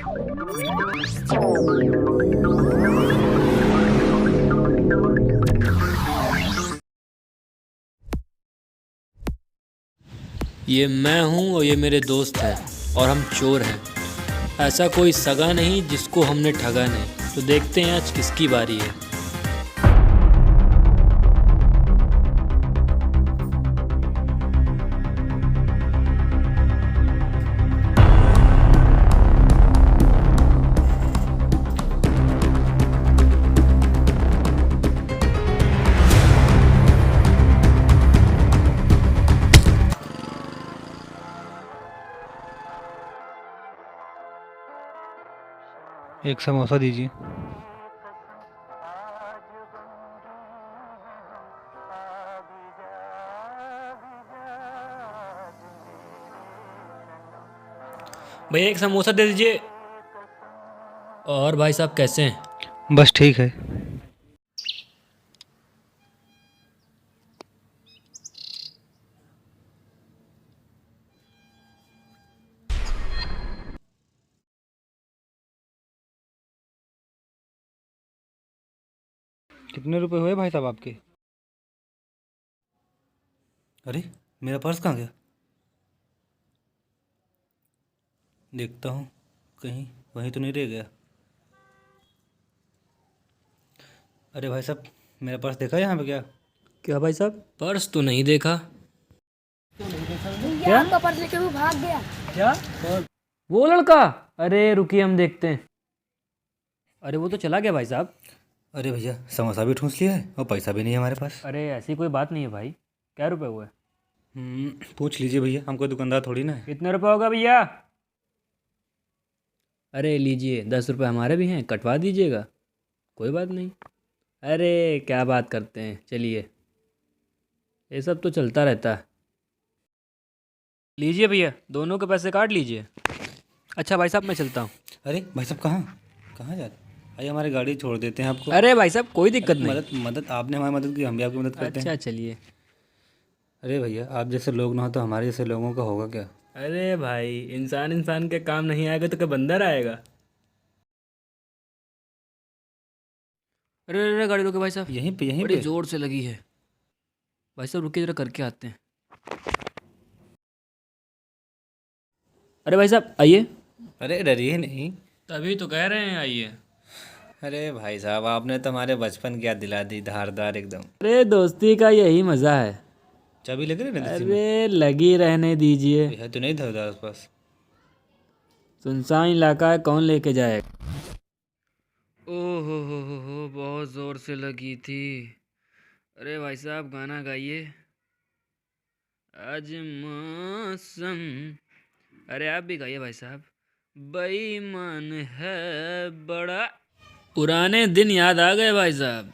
ये मैं हूँ और ये मेरे दोस्त हैं और हम चोर हैं। ऐसा कोई सगा नहीं जिसको हमने ठगा नहीं। तो देखते हैं आज किसकी बारी है। एक समोसा दीजिए। भैया एक समोसा दे दीजिए। और भाई साहब कैसे हैं? बस ठीक है। कितने रुपए हुए भाई साहब आपके? अरे मेरा पर्स कहाँ गया? देखता हूँ कहीं वहीं तो नहीं रह गया। अरे भाई साहब मेरा पर्स देखा यहाँ पे क्या? क्या भाई साहब? पर्स तो नहीं देखा। क्या आपका पर्स लेके वो भाग गया? क्या? वो लड़का? अरे रुकिए हम देखते हैं। अरे वो तो चला गया भाई साहब। अरे भैया समोसा भी ठूंस लिया है और पैसा भी नहीं है हमारे पास। अरे ऐसी कोई बात नहीं है भाई। क्या रुपए हुए? पूछ लीजिए भैया, हमको दुकानदार थोड़ी ना है। कितने रुपए होगा भैया? अरे लीजिए 10 रुपये हमारे भी हैं, कटवा दीजिएगा। कोई बात नहीं। अरे क्या बात करते हैं, चलिए ये सब तो चलता रहता है। लीजिए भैया, दोनों के पैसे काट लीजिए। अच्छा भाई साहब मैं चलता हूँ। अरे भाई साहब कहाँ कहाँ जा रहे? आइए हमारी गाड़ी छोड़ देते हैं आपको। अरे भाई साहब कोई दिक्कत नहीं। मदद आपने हमारी मदद की, हम भी आपकी मदद करते हैं। अच्छा चलिए। अरे भैया आप जैसे लोग ना हो तो हमारे जैसे लोगों का होगा क्या? अरे भाई इंसान इंसान के काम नहीं आएगा तो क्या बंदर आएगा? अरे अरे गाड़ी रोके भाई साहब। यहीं बड़ी पे। जोर से लगी है। भाई साहब रुकिए जरा करके आते हैं। अरे भाई साहब आइए। अरे डरिए नहीं। तभी तो कह रहे हैं आइए। अरे भाई साहब आपने तो हमारे बचपन की याद दिला दी, धारदार एकदम। अरे दोस्ती का यही मज़ा है। चाबी लग रही है ना? अरे लगी रहने दीजिए। है तो नहीं था उस पास। सुनसान इलाका है, कौन लेके जाएगा? हो बहुत ज़ोर से लगी थी। अरे भाई साहब गाना गाइए। आज मौसम। अरे आप भी गाइए भाई साहब। बेईमान है बड़ा। पुराने दिन याद आ गए भाई साहब।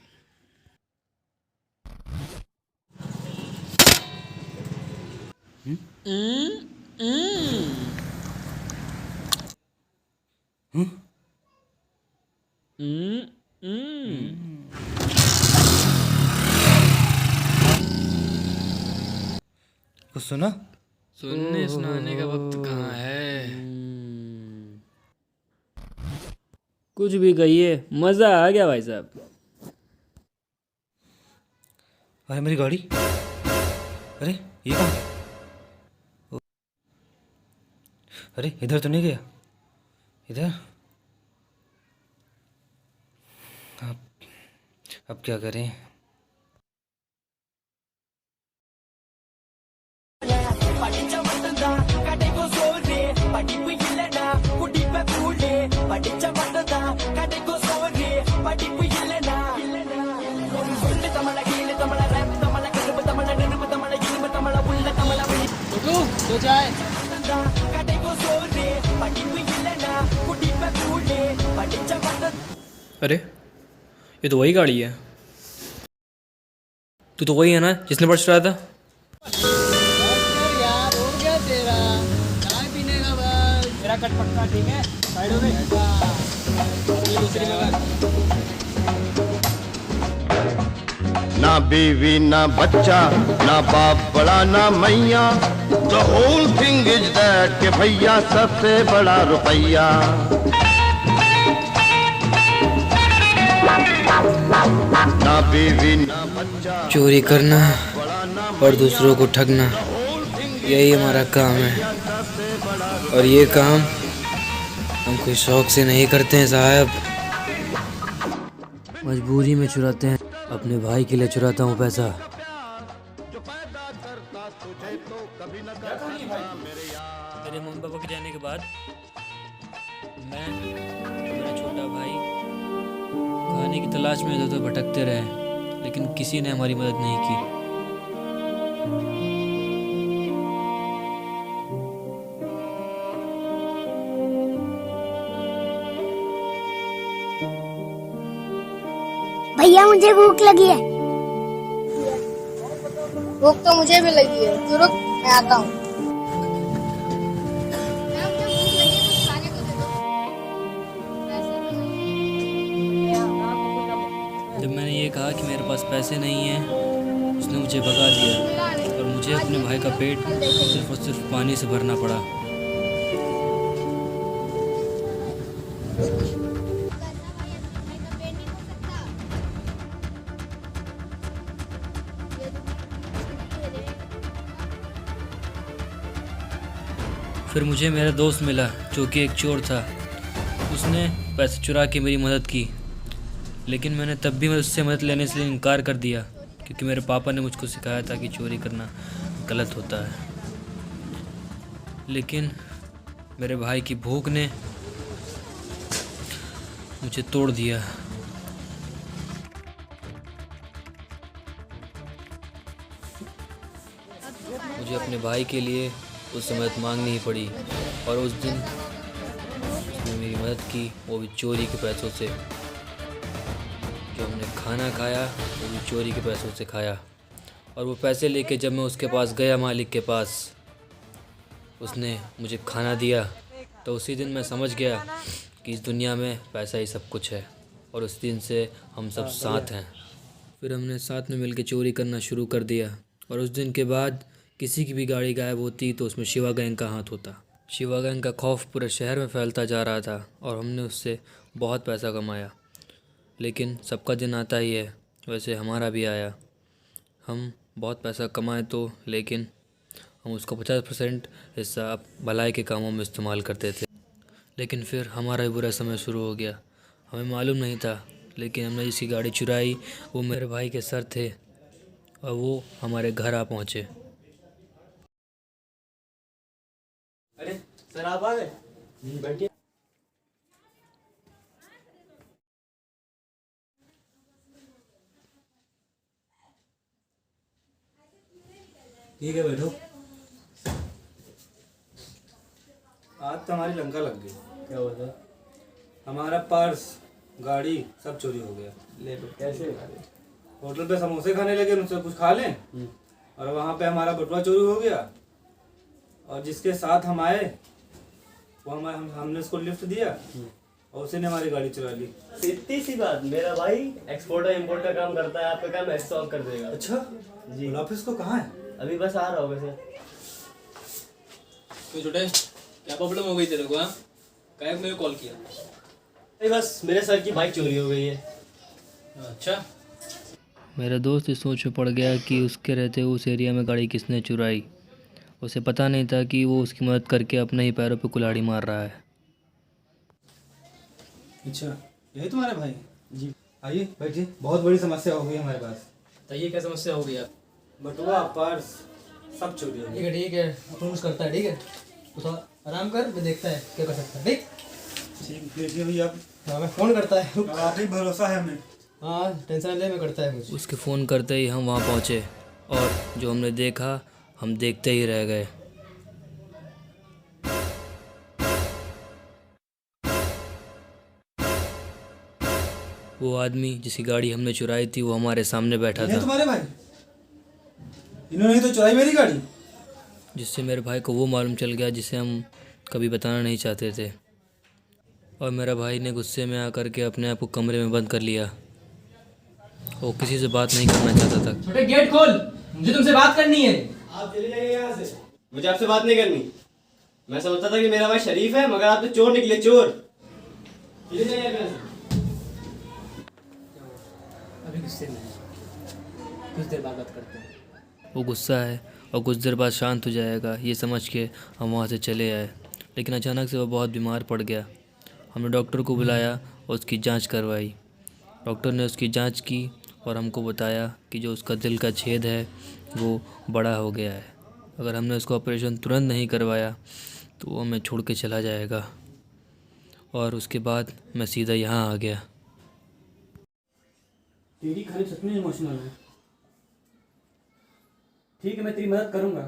कुछ सुना? सुनने सुनाने का वक्त कहाँ है? कुछ भी कहिए, मज़ा आ गया भाई साहब। अरे मेरी गाड़ी। अरे ये कहाँ गया? अरे इधर तो नहीं गया। इधर अब क्या करें? तो जाए। अरे ये तो वही गाड़ी है। तू तो वही है ना जिसने पर्स चुराया था? यार हो गया तेरा चाय पीने का बस। मेरा कट पक्का ठीक है। साइड हो गई। दूसरी जगह। ना बीवी ना बच्चा ना बाप बड़ा ना मैया, the whole thing is that के भैया सबसे बड़ा रुपया। ना बीवी ना बच्चा, चोरी करना और दूसरों को ठगना, यही हमारा काम है। और ये काम हम कोई शौक से नहीं करते हैं साहब, मजबूरी में चुराते हैं। अपने भाई के लिए चुराता हूँ पैसा। मेरे मम्मी पापा के जाने के बाद मैं मेरा छोटा भाई खाने की तलाश में इधर उधर भटकते रहे, लेकिन किसी ने हमारी मदद नहीं की। भैया मुझे भूख लगी है। भूख तो मुझे भी लगी है, तू रुक मैं आता हूँ। जब मैंने ये कहा कि मेरे पास पैसे नहीं हैं, उसने मुझे भगा दिया और मुझे अपने भाई का पेट सिर्फ और सिर्फ पानी से भरना पड़ा। फिर मुझे मेरा दोस्त मिला जो कि एक चोर था। उसने पैसे चुरा के मेरी मदद की, लेकिन मैंने तब भी उससे मदद लेने से इनकार कर दिया, क्योंकि मेरे पापा ने मुझको सिखाया था कि चोरी करना गलत होता है। लेकिन मेरे भाई की भूख ने मुझे तोड़ दिया। मुझे अपने भाई के लिए उससे मदद मांगनी ही पड़ी, और उस दिन उसने मेरी मदद की, वो भी चोरी के पैसों से। जो हमने खाना खाया वो भी चोरी के पैसों से खाया। और वो पैसे लेके जब मैं उसके पास गया, मालिक के पास, उसने मुझे खाना दिया, तो उसी दिन मैं समझ गया कि इस दुनिया में पैसा ही सब कुछ है। और उस दिन से हम सब साथ हैं। फिर हमने साथ में मिलकर चोरी करना शुरू कर दिया। और उस दिन के बाद किसी की भी गाड़ी गायब होती तो उसमें शिवा गैंग का हाथ होता। शिवा गैंग का खौफ पूरे शहर में फैलता जा रहा था और हमने उससे बहुत पैसा कमाया। लेकिन सबका दिन आता ही है, वैसे हमारा भी आया। हम बहुत पैसा कमाए तो, लेकिन हम उसका 50% हिस्सा भलाई के कामों में इस्तेमाल करते थे। लेकिन फिर हमारा भी बुरा समय शुरू हो गया। हमें मालूम नहीं था, लेकिन हमने जिसकी गाड़ी चुराई वो मेरे भाई के सर थे और वो हमारे घर आ पहुँचे। अरे सर आप आ गए, बैठिए। ठीक है बैठो। आज तो हमारी लंका लग गई। क्या हुआ था? हमारा पर्स, गाड़ी सब चोरी हो गया। ले तो कैसे? होटल पे समोसे खाने लगे, उनसे कुछ खा लें, और वहाँ पे हमारा बटुआ चोरी हो गया। और जिसके साथ हम आए वो हमने उसको लिफ्ट दिया और उसी ने हमारी गाड़ी चुरा ली। इतनी सी बात, मेरा भाई एक्सपोर्ट और इम्पोर्ट का काम करता है, आपका काम ऐसे सॉल्व कर देगा। अच्छा जी। ऑफिस को कहाँ है? अभी बस आ रहा होगा सर। तो छोटे क्या प्रॉब्लम हो गई तेरे को? हाँ, क्या मेरे कॉल किया? नहीं बस मेरे सर की बाइक चोरी हो गई है। अच्छा, मेरा दोस्त इस सोच में पड़ गया कि उसके रहते उस एरिया में गाड़ी किसने चुराई। उसे पता नहीं था कि वो उसकी मदद करके अपने ही पैरों पे कुल्हाड़ी मार रहा है। अच्छा, यही तुम्हारे भाई? जी। आइए बैठिए, बहुत बड़ी समस्या हो गई हमारे पास। बताइए क्या समस्या हो गई आप? बटुआ, पर्स सब चोरी हो गया। ठीक है अपन कुछ करता है। ठीक है तो थोड़ा आराम कर, मैं देखता है क्या कर सकता है। ठीक ठीक, देखिए भैया आप। हाँ मैं फ़ोन करता है। रुक। आप ही भरोसा है हमें। हाँ टेंशन ले, मैं करता है कुछ। उसके फ़ोन करते ही हम वहाँ पहुँचे और जो हमने देखा हम देखते ही रह गए। वो आदमी जिसकी गाड़ी हमने चुराई थी वो हमारे सामने बैठा ये था, तुम्हारे भाई? इन्होंने ही तो चुराई मेरी गाड़ी। जिससे मेरे भाई को वो मालूम चल गया जिसे हम कभी बताना नहीं चाहते थे। और मेरा भाई ने गुस्से में आकर के अपने आप को कमरे में बंद कर लिया। वो किसी से बात नहीं करना चाहता था। छोटे गेट खोल, मुझे तुमसे बात करनी है। आप चले जाइए यहाँ से, मुझे आपसे बात नहीं करनी। मैं समझता था कि मेरा भाई शरीफ है, मगर आप तो चोर निकले, चोर। चलिए जाइए यहाँ से। अभी गुस्से में है, कुछ देर बाद बात करते हैं। वो गुस्सा है और कुछ देर बाद शांत हो जाएगा, ये समझ के हम वहाँ से चले आए। लेकिन अचानक से वो बहुत बीमार पड़ गया। हमने डॉक्टर को बुलाया और उसकी जांच करवाई। डॉक्टर ने उसकी जांच की और हमको बताया कि जो उसका दिल का छेद है वो बड़ा हो गया है। अगर हमने उसका ऑपरेशन तुरंत नहीं करवाया तो वो हमें छोड़ के चला जाएगा। और उसके बाद मैं सीधा यहाँ आ गया। तेरी खाली सच में इमोशनल है। ठीक है, मैं तेरी मदद करूंगा,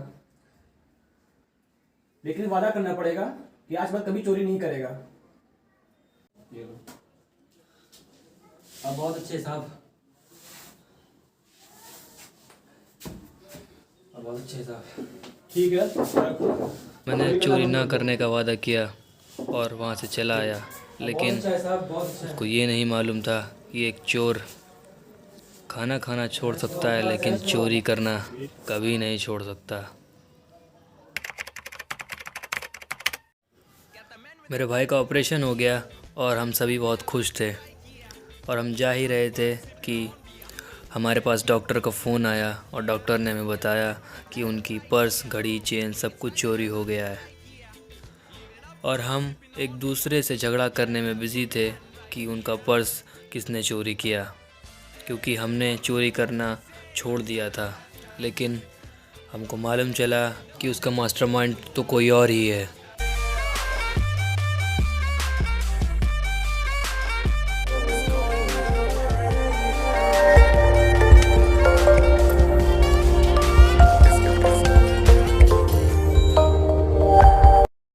लेकिन वादा करना पड़ेगा कि आज बाद कभी चोरी नहीं करेगा। ये लो। अब बहुत अच्छे साहब, अब बहुत अच्छे साहब। ठीक है, रखो। मैंने चोरी ना करने का वादा किया और वहाँ से चला आया। लेकिन बहुत अच्छा है साहब, बहुत अच्छा है। उसको ये नहीं मालूम था कि एक चोर खाना खाना छोड़ सकता है लेकिन चोरी करना कभी नहीं छोड़ सकता। मेरे भाई का ऑपरेशन हो गया और हम सभी बहुत खुश थे और हम जा ही रहे थे कि हमारे पास डॉक्टर का फ़ोन आया और डॉक्टर ने हमें बताया कि उनकी पर्स, घड़ी, चेन सब कुछ चोरी हो गया है। और हम एक दूसरे से झगड़ा करने में बिज़ी थे कि उनका पर्स किसने चोरी किया, क्योंकि हमने चोरी करना छोड़ दिया था। लेकिन हमको मालूम चला कि उसका मास्टरमाइंड तो कोई और ही है।